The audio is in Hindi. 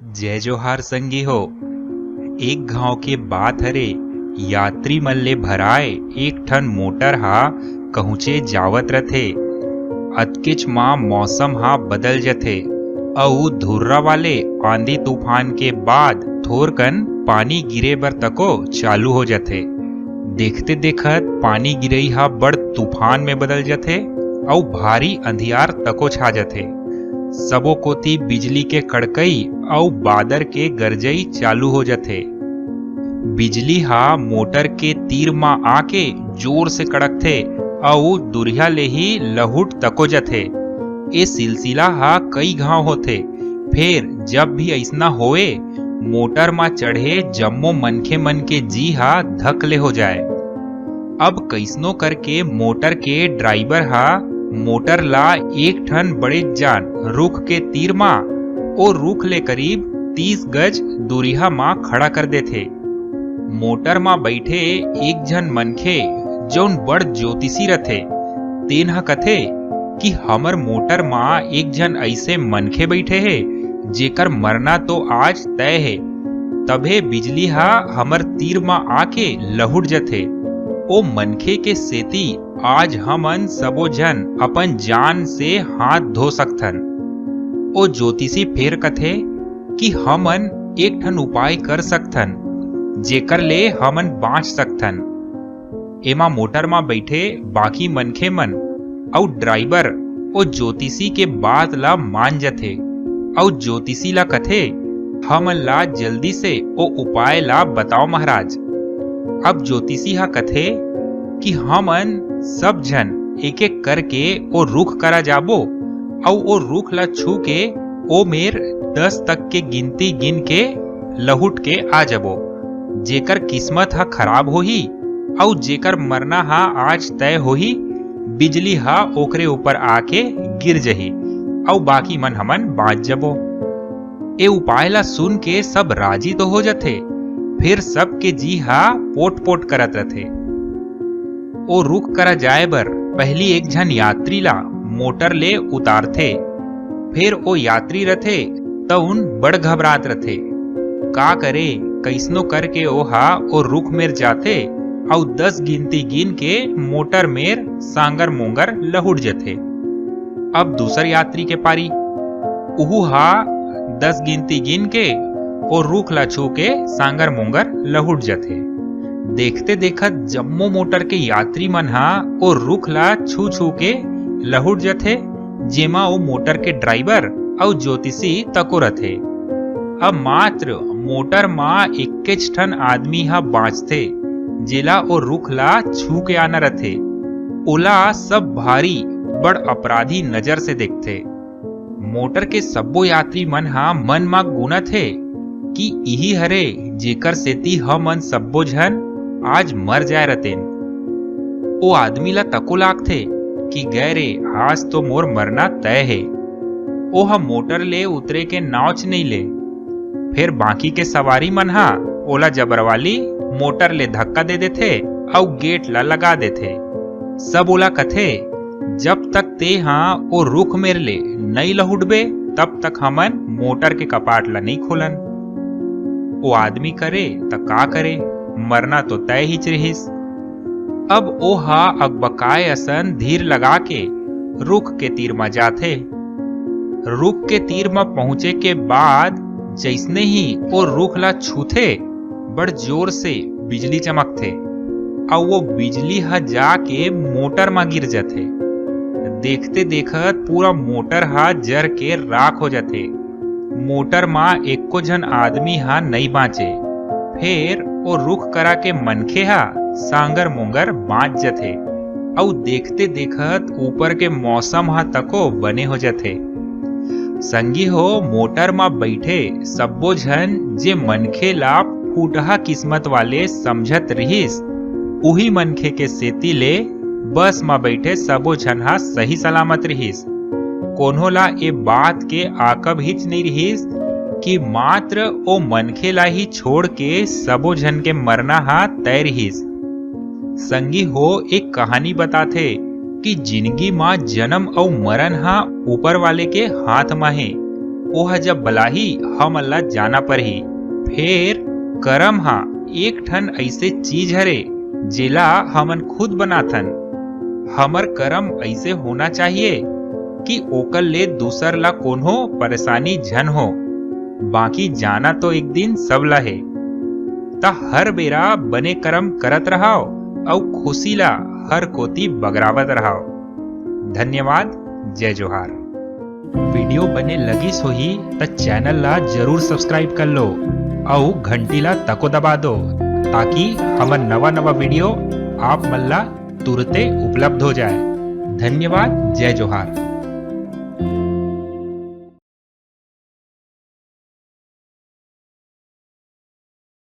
जय जोहार संगी हो। एक गांव के बात हरे। यात्री मन ले भराए एक ठन मोटर हा कहूचे जावत रथे। अतकेच मां मौसम हा बदल जथे अउ धुर्रा वाले आंधी तूफान के बाद थोरकन पानी गिरे बर तको चालू हो जथे। देखते देखत पानी गिरई हा बड़ तूफान में बदल जथे अउ भारी अंधियार तको छा जथे। सबो कोती बिजली के कड़कई अउ बादर के गरजई चालू हो जथे। बिजली हा मोटर के तीर मा आके जोर से कड़कथे अउ दुरिहा ले ही लहुट तको जथे। ए सिलसिला हा कई घाव होथे। फिर जब भी ऐसना होए मोटर मा चढ़े जम्मो मनखे मन के जी हा धक ले हो जाए। अब कैसनो करके मोटर के ड्राइवर हा मोटर ला एक ठन बड़े जान रुख के तीर मा ओ रुख ले करीब 30 गज दूरिहा मा खड़ा कर देथे। मोटर मा बैठे एक झन मनखे जौन बड़ ज्योतिषी रथे तेन ह कथे कि हमर मोटर मा एक झन ऐसे मनखे बैठे हे जेकर मरना तो आज तय है। तभे बिजली हा हमर तीर मा आके लहुट जथे। ओ मनखे के सेती आज हमन सबो जन अपन जान से हाथ धो सकथन। ओ ज्योतिषी फेर कथे कि हमन एक ठन उपाय कर सकथन जेकर ले हमन बाँच सकथन। एमा मोटर मा बैठे बाकी मनखे मन अउ ड्राइवर ओ ज्योतिषी के बात ला मान जथे अउ ज्योतिषी ला कथे हमन ला जल्दी से ओ उपाय ला बताओ महाराज। अब ज्योतिषी हा कथे कि हमन सब जन एक एक करके ओ रुख करा जाबो अउ ओ रुख ला छू के ओ मेर 10 तक के गिनती गिन के लहुट के आ जाबो। जेकर किस्मत हा खराब होही अउ जेकर मरना हा आज तय होही बिजली हा ओकरे ऊपर आके गिर जही अउ बाकी मन हमन बाँच जाबो। ए उपाय ला सुन के सब राजी तो हो जथे। फिर सबके जी हा पोट पोट करत रथे। ओ रुख करा जाए बर पहली एक झन यात्री ला मोटर ले उतारथे। फिर ओ यात्री रथे त उन बड़ घबरात रथे। का करे कैसनो करके ओहा ओ रुख मेर जाथे अउ 10 गिनती गिन के मोटर मेर सांगर मोंगर लहुट जथे। अब दूसर यात्री के पारी। उहू हा 10 गिनती गिन के ओ रुख ला छू के सांगर मोंगर लहुट जथे। देखते देखत जम्मो मोटर के यात्री मन हा ओ रुख ला छू छू के लहुट जथे जेमा ओ मोटर के ड्राइवर अउ ज्योतिषी तको रथे। अब मात्र मोटर मा 21 ठन आदमी हा बाँचथे जेला ओ रुख ला छू के आना रथे। ओला सब भारी बड़ अपराधी नजर से देखथे। मोटर के सब्बो यात्री मन हा मन मा गुनत हे कि इही हरे जेकर सेती हमन सब्बो झन आज मर जाए रतेन। ओ आदमी ला तको लागथे कि गए रे आज तो मोर मरना तय है। ओ हम मोटर ले उतरे के नावच नहीं ले। फिर बाकी के सवारी मन हा ओला जबरवाली मोटर ले धक्का दे देथे अउ गेट ला लगा देथे। सब ओला कथे जब तक ते हाँ ओ रुख मेर ले नहीं लहुटबे तब तक हमन मोटर के कपाट ला नहीं खोलन। ओ आदमी करे त का करे, मरना तो तय ही रहिस। अब ओ हा अकबकाए असन धीर लगा के रुख के तीर मा जाथे। रुख के तीर मा पहुंचे के बाद जैसने ही ओ रुख ला छूथे बड़ जोर से बिजली चमकथे और वो बिजली हा जाके मोटर मा गिर जाथे। देखते देखत पूरा मोटर हा जर के राख हो जाथे। मोटर मा एको झन आदमी हा नहीं बाँचे। फिर ओ रुख करा के मनखे हा सांगर मोंगर बाँच जथे अउ देखते देखत ऊपर के मौसम हा तको बने हो जथे। संगी हो मोटर मा बैठे सब्बो झन जे मनखे ला फूटहा किस्मत वाले समझत रहिस उही मनखे के सेती ले बस मा बैठे सबो झन हा सही सलामत रहिस। कोनो ला ए बात के आकब हिच नहीं रहिस कि मात्र ओ मनखे ला ही छोड़ के सबो झन के मरना हा तय रहिस। संगी हो एक कहानी बताथे कि जिंदगी मा जन्म अउ मरण हा ऊपर वाले के हाथ मा है। ओह जब बलाही हम अल्लाह जाना पर ही। फिर करम हा एक ठन ऐसे चीज हरे जेला हमन खुद बनाथन। हमर कर्म ऐसे होना चाहिए कि ओकर ले दूसर ला कोनो परेशानी झन हो। बाकी जाना तो एक दिन सब ला है। ता हर बेरा बने कर्म करत रहाओ और खुशी ला हर कोती बगरावत रहाओ। धन्यवाद। जय जोहार। वीडियो बने लगिस होही त चैनल ला जरूर सब्सक्राइब कर लो और घंटी ला तको दबा दो ताकि हमर नवा नवा वीडियो आप मन ला तुरते उपलब्ध हो जाए। धन्यवाद। जय जोहार।